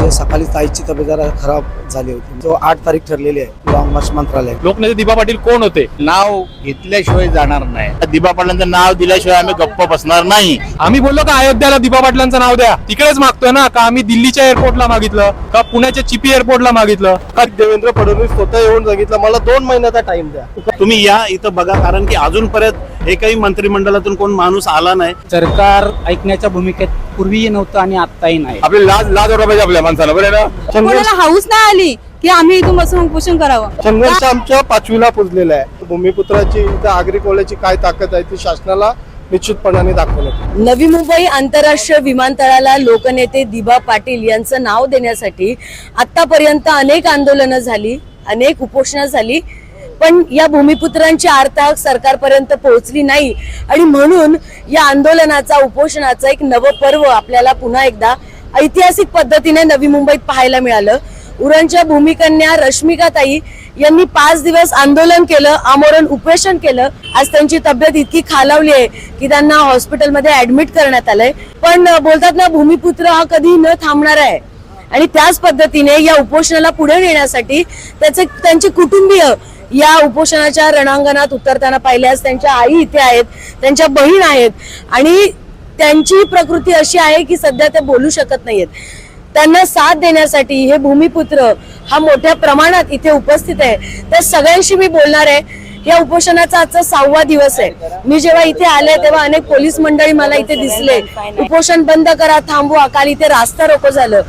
म्हणजे सकाळी ताईची तब्येत जरा खराब झाली होती. जो 8 तारीख ठरलेली आहे लॉंग मार्च मंत्रालय. लोकनेते दिबा पाटील कोण होते? नाव घेतल्याशिवाय जाणार नाही. दिबा पाटलांचं नाव दिल्याशिवाय आम्ही गप्प बसणार नाही. आम्ही बोललो का अयोध्याला दिबा पाटलांचं नाव द्या, तिकडेच मागतोय ना का? आम्ही दिल्लीच्या एअरपोर्टला मागितलं का? पुण्याच्या चिपी एअरपोर्टला मागितलं का? देवेंद्र फडणवीस स्वतः येऊन सांगितलं मला 2 महिन्याचा टाइम द्या. तुम्ही या इथं बघा, कारण की अजूनपर्यंत एकही मंत्रिमंडळातून कोण माणूस आला नाही. सरकार ऐकण्याच्या भूमिकेत पूर्वीही नव्हतं आणि आत्ताही नाही. आपली लाज वाटला पाहिजे आपल्या माणसाला, बरं ना? संघर्ष हाऊस नाही आली की आम्ही इथून बसून उपोषण करावं. संघर्ष आमच्या 5वीला पुजलेला आहे. भूमिपुत्राची इथं आगरी कोल्याची काय ताकद आहे ती शासनाला निश्चितपणाने दाखवलं. नवी मुंबई आंतरराष्ट्रीय विमानतळाला लोकनेते दिबा पाटील यांचं नाव देण्यासाठी आतापर्यंत अनेक आंदोलनं झाली, अनेक उपोषणं झाली, पण या भूमिपुत्रांची आर्तहाक सरकारपर्यंत पोहोचली नाही. आणि म्हणून या आंदोलनाचा, उपोषणाचा एक नवं पर्व आपल्याला पुन्हा एकदा ऐतिहासिक पद्धतीने नवी मुंबईत पाहायला मिळालं. उरणच्या भूमिकन्या रश्मिकाताई यांनी 5 दिवस आंदोलन केलं, आमरण उपोषण केलं. आज त्यांची तब्येत इतकी खालावली आहे की त्यांना हॉस्पिटलमध्ये ऍडमिट करण्यात आलंय. पण बोलतात ना, भूमिपुत्र हा कधी न थांबणार आहे. आणि त्याच पद्धतीने या उपोषणाला पुढे नेण्यासाठी त्यांचे कुटुंबीय या उपोषणाच्या रणांगणात उतरताना पाहिल्यास त्यांच्या आई इथे आहेत, त्यांच्या बहीण आहेत आणि त्यांची प्रकृती अशी आहे की सध्या ते बोलू शकत नाहीयेत. त्यांना साथ देण्यासाठी हे भूमिपुत्र हा मोठ्या प्रमाणात इथे उपस्थित आहे. त्या सगळ्यांशी मी बोलणार आहे. या उपोषणाचा आजचा 6वा दिवस आहे. मी जेव्हा इथे आले तेव्हा अनेक पोलीस मंडळी मला इथे दिसले. उपोषण बंद करा, थांबवा. काल इथे रास्ता रोको झालं,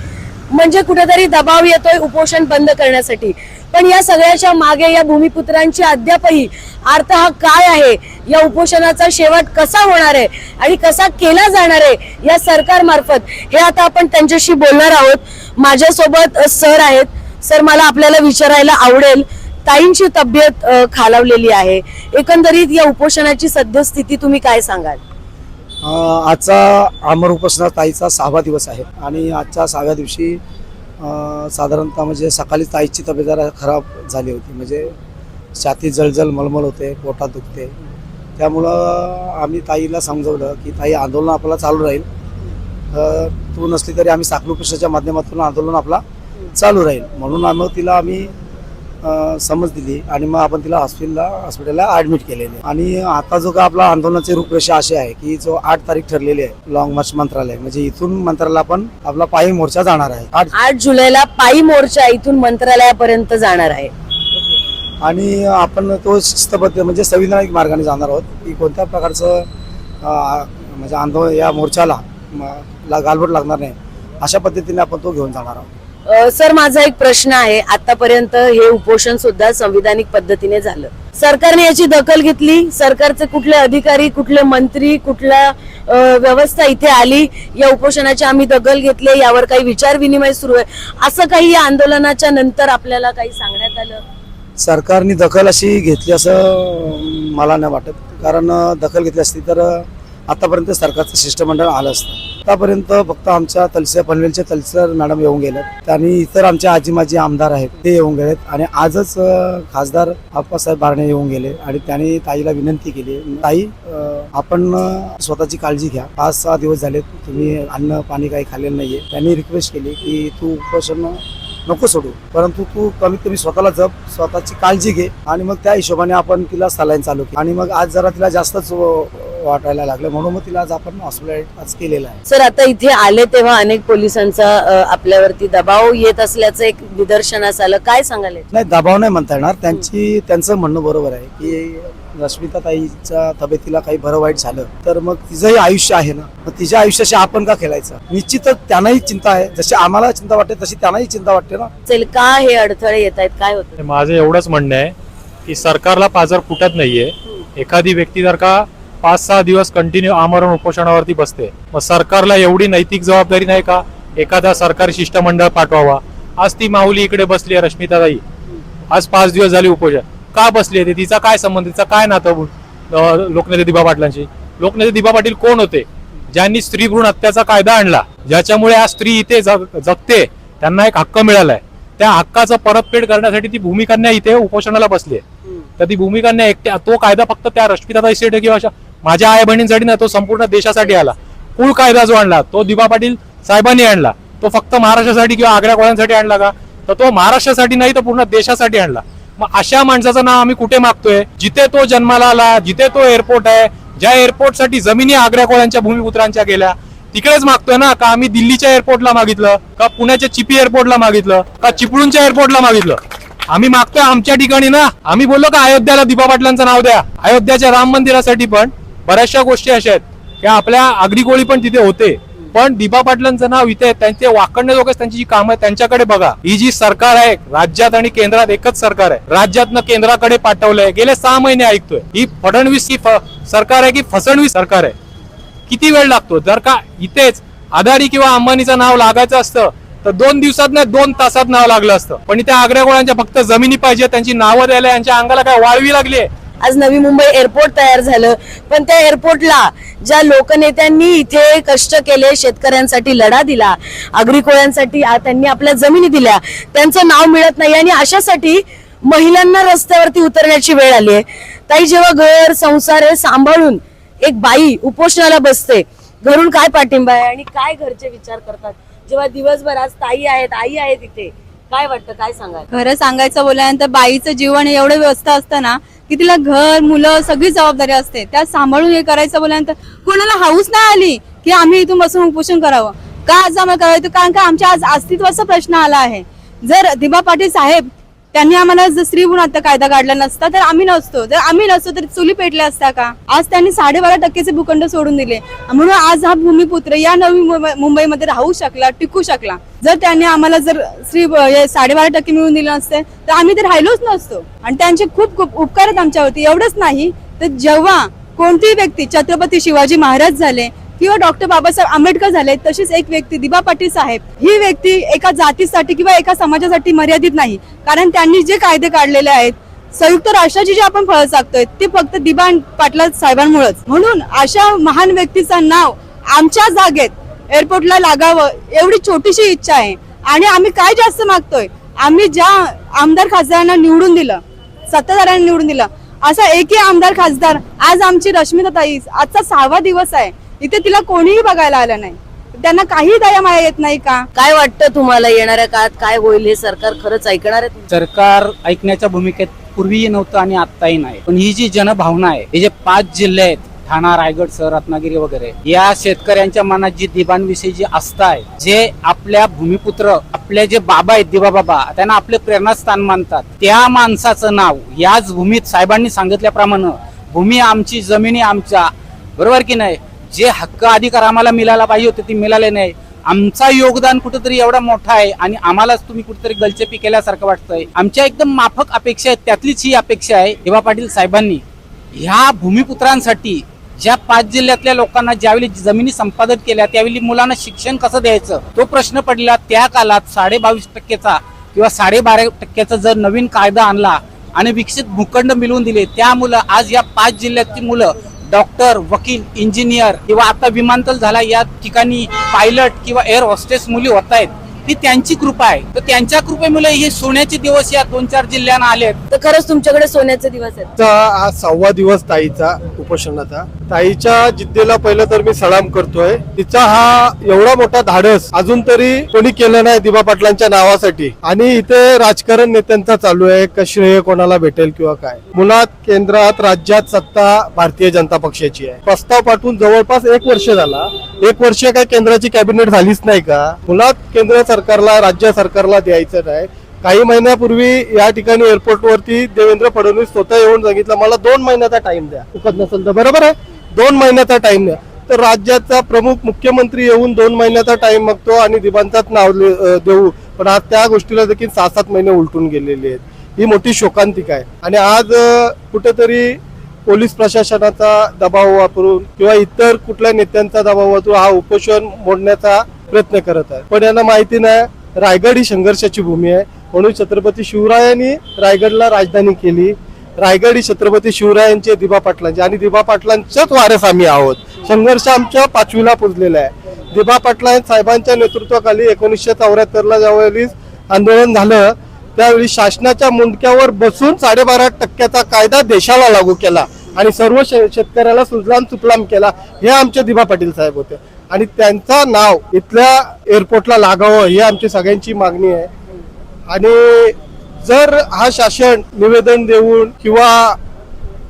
म्हणजे कुठेतरी दबाव येतोय उपोषण बंद करण्यासाठी. पण या सगळ्याच्या मागे या भूमिपुत्रांची अद्यापही आर्तहाक काय आहे, या उपोषणाचा शेवट कसा होणार आहे आणि कसा केला जाणार आहे या सरकारमार्फत, हे आता आपण त्यांच्याशी बोलणार आहोत. माझ्यासोबत सर आहेत. सर, मला आपल्याला विचारायला आवडेल, ताईंची तब्येत खालावलेली आहे, एकंदरीत या उपोषणाची सद्यस्थिती तुम्ही काय सांगाल? आजचा अमर उपोषणा ताईचा 6वा दिवस आहे आणि आजच्या 6व्या दिवशी साधारणतः म्हणजे सकाळी ताईची तब्येत जरा खराब झाली होती. म्हणजे छातीत जळजळ मळमळ होते, पोटात दुखते. त्यामुळं आम्ही ताईला समजवलं की ताई, आंदोलन आपल्याला चालू राहील. तू नसली तरी आम्ही साखळी उपोषणाच्या माध्यमातून आंदोलन आपला चालू राहील म्हणून आम्ही समज दिली आणि मग आपण तिला हॉस्पिटलला ऍडमिट केलेले. आणि आता जो का आपला आंदोलनाची रूपरेषा अशी आहे की जो 8 तारीख ठरलेली आहे लॉंग मार्च मंत्रालय, म्हणजे इथून मंत्रालयाला आपण आपला पायी मोर्चा जाणार आहे. 8 जुलैला पायी मोर्चा इथून मंत्रालयापर्यंत जाणार आहे आणि आपण तो शिस्तबद्ध म्हणजे संविधानिक मार्गाने जाणार आहोत की कोणत्या प्रकारचं म्हणजे आंदोलन या मोर्चाला गालबोट लागणार नाही अशा पद्धतीने आपण तो घेऊन जाणार आहोत. सर, माझा एक प्रश्न आहे. आतापर्यंत हे उपोषण सुद्धा संविधानिक पद्धतीने झालं. सरकारने याची दखल घेतली? सरकारचे कुठले अधिकारी, कुठले मंत्री, कुठल्या व्यवस्था इथे आली? या उपोषणाची आम्ही दखल घेतली, यावर काही विचार विनिमय सुरू आहे, असं काही या आंदोलनाच्या नंतर आपल्याला काही सांगण्यात आलं? सरकारने दखल अशी घेतली असं मला नाही वाटत, कारण दखल घेतली असती तर आतापर्यंत सरकारचं शिष्टमंडळ आलं असतं. आतापर्यंत फक्त आमच्या पनवेलचे तलसर मॅडम येऊन गेलेत, त्यांनी इतर आमच्या आजी आमदार आहेत ते येऊन गेलेत आणि आजच खासदार आप्पासाहेब बारणे येऊन गेले आणि त्यांनी ताईला विनंती केली, ताई आपण स्वतःची काळजी घ्या. 5-6 दिवस झाले तुम्ही अन्न पाणी काही खाल्लेलं नाहीये. त्यांनी रिक्वेस्ट केली की तू उपोषण नको सोडू, परंतु तू कमीत कमी स्वतःला जप, स्वतःची काळजी घे. आणि मग त्या हिशोबाने आपण तिला सलाईन चालू केली आणि मग आज जरा तिला जास्तच वाटायला लागलं म्हणून मग तिला आज आपण हॉस्पिटलाइज केलेलं आहे. सर, आता इथे आले तेव्हा अनेक पोलिसांचा आपल्यावरती दबाव येत असल्याचं एक निदर्शनास आलं, काय सांगाल? नाही, दबाव नाही म्हणता येणार. त्यांचं म्हणणं बरोबर आहे की रश्मिता ताईच्या तब्येतीला काही बरं वाईट झालं तर मग तिचंही आयुष्य आहे ना, मग तिच्या आयुष्याशी आपण का खेळायचं? निश्चितच त्यांनाही चिंता आहे, जशी आम्हाला चिंता वाटते तशी त्यांनाही चिंता वाटते ना. का हे अडथळे येत आहेत, काय होतं? माझं एवढंच म्हणणं आहे की सरकारला पाझर फुटत नाहीये. एखादी व्यक्ती जर का 5-6 दिवस कंटिन्यू आमरण उपोषणावरती बसते, मग सरकारला एवढी नैतिक जबाबदारी नाही का एखादा सरकारी शिष्टमंडळ पाठवावा? आज ती माऊली इकडे बसली आहे, रश्मिताताई, आज 5 दिवस झाली उपोषण का बसली आहे? तिचा काय संबंध, तिचा काय नातं लोकनेते दिबा पाटलांशी? लोकनेते दिबा पाटील कोण होते? ज्यांनी स्त्री भ्रूण हत्याचा कायदा आणला, ज्याच्यामुळे आज स्त्री इथे जगते, त्यांना एक हक्क मिळालाय. त्या हक्काचं परतफेड करण्यासाठी ती भूमिकन्या इथे उपोषणाला बसली आहे. तर ती भूमिकन्या एकट्या, तो कायदा फक्त त्या रश्मिताताईसाठी किंवा माझ्या आई बहिणींसाठी ना, तो संपूर्ण देशासाठी आला. कुळ कायदा जो आणला तो दिबा पाटील साहेबांनी आणला. तो फक्त महाराष्ट्रासाठी किंवा आग्रा कोळ्यांसाठी आणला का? तर तो महाराष्ट्रासाठी नाही तर पूर्ण देशासाठी आणला. मग अशा माणसाचं नाव आम्ही कुठे मागतोय? जिथे तो जन्माला आला, जिथे तो एअरपोर्ट आहे, ज्या एअरपोर्टसाठी जमिनी आग्रा कोळ्यांच्या भूमिपुत्रांच्या गेल्या, तिकडेच मागतोय ना? का आम्ही दिल्लीच्या एअरपोर्टला मागितलं, का पुण्याच्या चिपी एअरपोर्टला मागितलं, का चिपळूणच्या एअरपोर्टला मागितलं? आम्ही मागतोय आमच्या ठिकाणी ना. आम्ही बोललो का अयोध्याला दिबा पाटलांचं नाव द्या. अयोध्याच्या राम मंदिरासाठी पण बऱ्याचशा गोष्टी अशा आहेत की आपल्या आगरी कोळी पण तिथे होते, पण दिबा पाटलांचं नाव इथे, त्यांचे वाकडणे लोक त्यांची जी कामं आहेत त्यांच्याकडे बघा. ही जी सरकार आहे राज्यात आणि केंद्रात एकच सरकार आहे. राज्यातनं केंद्राकडे पाठवलंय, गेले 6 महिने ऐकतोय. ही फडणवीस की सरकार आहे की फसवणवीस सरकार आहे? किती वेळ लागतो? जर का इथेच अदानी किंवा अंबानीचं नाव लागायचं असतं तर 2 दिवसात नाही 2 तासात नाव लागलं असतं. पण इथे आग्रा कोळ्यांच्या फक्त जमिनी पाहिजे, त्यांची नावं द्यायला यांच्या अंगाला काय वाळवी लागली? आज नवी मुंबई एअरपोर्ट तयार झालं, पण त्या एअरपोर्टला ज्या लोकनेत्यांनी इथे कष्ट केले, शेतकऱ्यांसाठी लढा दिला, आगरी कोळ्यांसाठी त्यांनी आपल्या जमिनी दिल्या, त्यांचं नाव मिळत नाही. आणि अशासाठी महिलांना रस्त्यावरती उतरण्याची वेळ आली आहे. ताई, जेव्हा घर संसार हे सांभाळून एक बाई उपोषणाला बसते, घरून काय पाठिंबा आहे आणि काय घरचे विचार करतात जेव्हा दिवसभर आज ताई आहेत, आई आहेत इथे, काय वाटतं, काय सांगाल? खरं सांगायचं बोलल्यानंतर बाईचं जीवन एवढं व्यवस्था असतं ना की तिला घर, मुलं सगळी जबाबदारी असते. त्या सांभाळून हे करायचं बोलल्यानंतर कोणाला हाऊस नाही आली की आम्ही इथून बसून उपोषण करावं का? आज आम्हाला करायचं कारण का आमच्या आज अस्तित्वाचा प्रश्न आला आहे. जर दिबा पाटील साहेब त्यांनी आम्हाला जर स्त्री गुण हत्या कायदा काढला नसता तर आम्ही नसतो. जर आम्ही नसतो तर चुली पेटल्या असत्या का? आज त्यांनी 12.5% भूखंड सोडून दिले, म्हणून आज हा भूमिपुत्र या नवी मुंबईमध्ये राहू शकला, टिकू शकला. जर त्यांनी आम्हाला जर 12.5% मिळवून दिले नसते तर आम्ही ते राहिलोच नसतो. आणि त्यांचे खूप खूप उपकार आहेत आमच्यावरती. एवढंच नाही तर जेव्हा कोणतीही व्यक्ती छत्रपती शिवाजी महाराज झाले किंवा डॉक्टर बाबासाहेब आंबेडकर झाले, तशीच एक व्यक्ती दिबा पाटील साहेब, ही व्यक्ती एका जातीसाठी किंवा एका समाजासाठी मर्यादित नाही. कारण त्यांनी जे कायदे काढलेले आहेत, संयुक्त राष्ट्राची जी आपण फळं सांगतोय ती फक्त दिबा पाटील साहेबांमुळेच. म्हणून अशा महान व्यक्तीचं नाव आमच्या जागेत एअरपोर्टला लागावं एवढी छोटीशी इच्छा आहे. आणि आम्ही काय जास्त मागतोय, आम्ही ज्या आमदार खासदारांना निवडून दिलं, सत्ताधाऱ्यांना निवडून दिलं, असा एकही आमदार खासदार, आज आमची रश्मिता ताई आजचा 6वा दिवस आहे, इथे तिला कोणीही बघायला आलं नाही. त्यांना काही दया माया येत नाही का? काय वाटतं तुम्हाला येणाऱ्या काळात काय होईल? हे सरकार खरंच ऐकणार आहे? सरकार ऐकण्याच्या भूमिकेत पूर्वीही नव्हतं आणि आत्ताही नाही. पण ही जी जनभावना आहे, हे जे 5 जिल्हे आहेत, ठाणा, रायगड, रत्नागिरी वगैरे, या शेतकऱ्यांच्या मनात जी दिबांविषयी जी आस्था आहे, जे आपल्या भूमिपुत्र, आपले जे बाबा आहेत, दिबा बाबा, त्यांना आपले प्रेरणास्थान मानतात, त्या माणसाचं नाव याच भूमीत साहेबांनी सांगितल्याप्रमाणे, भूमी आमची, जमिनी आमच्या, बरोबर की नाही? जे हक्क अधिकार आम्हाला मिळायला पाहिजे होते ते मिळाले नाही. आमचा योगदान कुठेतरी एवढा मोठा आहे आणि आम्हालाच तुम्ही कुठेतरी गलचेपी केल्यासारखं वाटतंय. आमच्या एकदम माफक अपेक्षा आहेत, त्यातलीच ही अपेक्षा आहे दिबा पाटील साहेबांनी ह्या भूमिपुत्रांसाठी, ज्या 5 जिल्ह्यातल्या लोकांना ज्यावेळी जमिनी संपादन केल्या त्यावेळी मुलांना शिक्षण कसं द्यायचं तो प्रश्न पडला. त्या काळात 22.5% किंवा 12.5% जर नवीन कायदा आणला आणि विकसित भूखंड मिळवून दिले, त्या मुलं आज या 5 जिल्ह्याची मुलं डॉक्टर, वकील, इंजिनियर किंवा आता विमानतळ झाला या ठिकाणी पायलट किंवा एअर होस्टेस मुली होत आहेत. ही त्यांची कृपा आहे. तर त्यांच्या कृपेमुळे हे सोन्याचे दिवस या 2-4 जिल्ह्यांना आलेत. तर खरंच तुमच्याकडे सोन्याचे दिवस आहेत. हा 6वा दिवस ताईचा उपोषणाचा. ताईच्या जिद्दीला पहिलं तर मी सलाम करतोय. तिचा हा एवढा मोठा धाडस अजून तरी कोणी केलं नाही दिबा पाटलांच्या नावासाठी. आणि इथे राजकारण नेत्यांचा चालू आहे, का श्रेय कोणाला भेटेल किंवा काय. मुळात केंद्रात, राज्यात सत्ता भारतीय जनता पक्षाची आहे. प्रस्ताव पाठवून जवळपास 1 वर्ष झाला. 1 वर्ष काय केंद्राची कॅबिनेट झालीच नाही का? मुळात केंद्र सरकारला, राज्य सरकारला द्यायचं नाही. काही महिन्यापूर्वी या ठिकाणी एअरपोर्ट वरती देवेंद्र फडणवीस स्वतः येऊन सांगितलं मला 2 महिन्याचा टाइम द्या. चुकत नसेल तर बरोबर आहे, 2 महिन्याचा टाइम द्या. तर राज्याचा प्रमुख मुख्यमंत्री येऊन 2 महिन्याचा टाइम मागतो आणि दिबांचाच नाव देऊ. पण आज त्या गोष्टीला देखील 6-7 महिने उलटून गेलेले आहेत. ही मोठी शोकांतिका आहे. आणि आज कुठेतरी पोलीस प्रशासनाचा दबाव वापरून किंवा इतर कुठल्या नेत्यांचा दबाव वापरून हा उपोषण मोडण्याचा प्रयत्न करत आहे. पण यांना माहिती नाही, रायगड ही संघर्षाची भूमी आहे. म्हणून छत्रपती शिवरायांनी रायगडला राजधानी केली. रायगड ही छत्रपती शिवरायांचे, दिबा पाटलांचे, आणि दिबा पाटलांच्याच वारस आम्ही आहोत. संघर्ष आमच्या 5वीला पुजलेला आहे. दिबा पाटला साहेबांच्या नेतृत्वाखाली 1974ला ज्यावेळी आंदोलन झालं त्यावेळी शासनाच्या मुंडक्यावर बसून 12.5% कायदा देशाला लागू केला आणि सर्व शेतकऱ्याला सुजलाम सुफलाम केला. हे आमचे दिबा पाटील साहेब होते. आणि त्यांचा नाव इथल्या एअरपोर्टला लागावं ही आमची सगळ्यांची मागणी आहे. आणि जर हा शासन निवेदन देऊन किंवा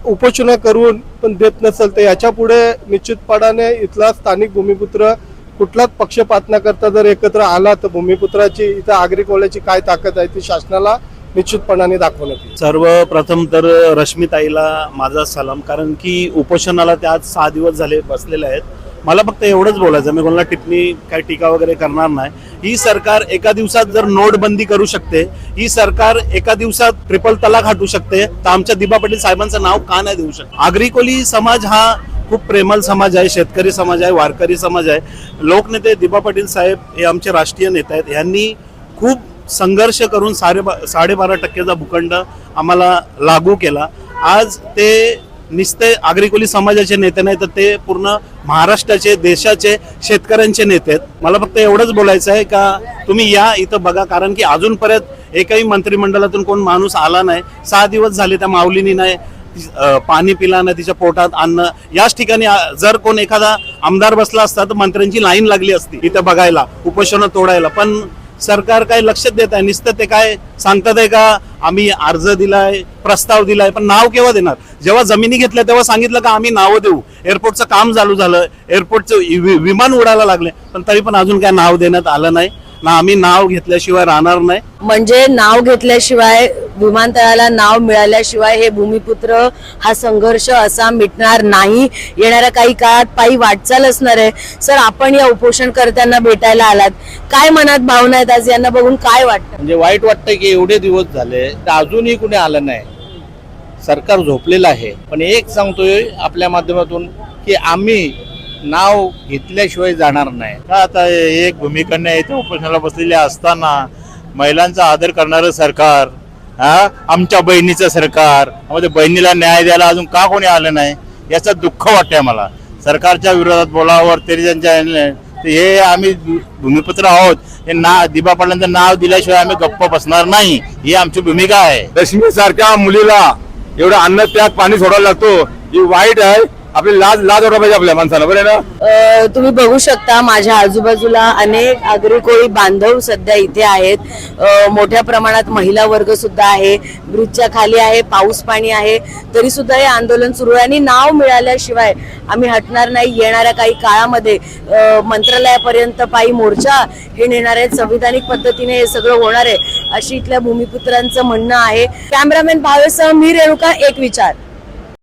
उपोषण करून पण देत नसेल तर याच्या पुढे निश्चितपणाने इथला स्थानिक भूमिपुत्र कुठलाच पक्षपात न करता जर एकत्र आला तर भूमिपुत्राची इथं आगरी काय ताकद आहे ती शासनाला निश्चितपणाने दाखवण्यात येईल. सर्वप्रथम तर रश्मीताईला माझा सलाम, कारण की उपोषणाला त्या आज 6 दिवस झाले बसलेले आहेत. मला फक्त एवढंच बोलायचं, मी कोणाला टिप्पणी काय टीका वगैरे करणार नाही. ही सरकार एका दिवसात जर नोटबंदी करू शकते, ही सरकार एका दिवसात ट्रिपल तलाक हटवू शकते, तर आमच्या दिबा पाटील साहेबांचं नाव का नाही देऊ शकत? आगरी कोळी समाज हा खूप प्रेमळ समाज आहे, शेतकरी समाज आहे, वारकरी समाज आहे. लोकनेते दिबा पाटील साहेब हे आमचे राष्ट्रीय नेते आहेत. यांनी खूप संघर्ष करून 12.5% भूखंड आम्हाला लागू केला. आज ते नुसते आगरी कोळी समाजाचे नेते नाही तर ते पूर्ण महाराष्ट्राचे, देशाचे, शेतकऱ्यांचे नेते आहेत. मला फक्त एवढंच बोलायचं आहे का तुम्ही या इथं बघा, कारण की अजूनपर्यंत एकही मंत्रिमंडळातून कोण माणूस आला नाही. 6 दिवस झाले त्या माऊलीनी नाही पाणी पिला नाही, तिच्या पोटात अन्न. याच ठिकाणी जर कोण एखादा आमदार बसला असता तर मंत्र्यांची लाईन लागली असती इथं बघायला, उपोषण तोडायला. पण सरकार काय लक्ष देत आहे? नुसतं ते काय सांगतात आहे का आम्ही अर्ज दिलाय, प्रस्ताव दिलाय, पण नाव केव्हा देणार? जेव्हा जमिनी घेतल्या तेव्हा सांगितलं का आम्ही नावं देऊ. एअरपोर्टचं काम चालू झालं, एअरपोर्टचं विमान उडायला लागले, पण तरी पण अजून काय नाव देण्यात आलं नाही ना. आम्ही नाव घेतल्याशिवाय राहणार नाही. म्हणजे नाव घेतल्याशिवाय, विमानतळाला नाव मिळाल्याशिवाय हे भूमिपुत्र हा संघर्ष असा मिटणार नाही. येणाऱ्या काही काळात पायी वाटचाल असणार आहे. सर, आपण या उपोषणकर्त्यांना भेटायला आलात, काय मनात भावना आहेत आज? यांना बघून काय वाटतं? म्हणजे वाईट वाटतं की एवढे दिवस झाले तर अजूनही कुणी आलं नाही. सरकार झोपलेलं आहे. पण एक सांगतोय आपल्या माध्यमातून की आम्ही नाव घेतल्याशिवाय जाणार नाही. का आता एक भूमिका इथे उपोषणाला बसलेले असताना महिलांचा आदर करणारं सरकार, आमच्या बहिणीचं सरकार, म्हणजे बहिणीला न्याय द्यायला अजून का कोणी आलं नाही याचं दुःख वाटतंय मला. सरकारच्या विरोधात बोलावर तरी त्यांच्या हे आम्ही भूमिपुत्र आहोत, हे दिबा पाटलांचं नाव दिल्याशिवाय आम्ही गप्प बसणार नाही, ही आमची भूमिका आहे. रश्मी सारख्या मुलीला एवढं अन्न त्याग पाणी सोडायला लागतो, ही वाईट आहे. आपली लाज वाटायला पाहिजे आपल्या माणसाला, बरं ना? तुम्ही बघू शकता माझ्या आजूबाजूला अनेक आगरी कोळी बांधव सध्या इथे आहेत. मोठ्या प्रमाणात महिला वर्ग सुद्धा आहे, ब्रिजच्या खाली आहे, पाऊस पाणी आहे, तरी सुद्धा हे आंदोलन सुरू आहे. आणि नाव मिळाल्याशिवाय आम्ही हटणार नाही. येणाऱ्या काही काळामध्ये मंत्रालयापर्यंत पायी मोर्चा हे नेणार आहेत. संविधानिक पद्धतीने हे सगळं होणार आहे अशी इथल्या भूमिपुत्रांचं म्हणणं आहे. कॅमेरामॅन भावेसह मी रेणुका, एक विचार.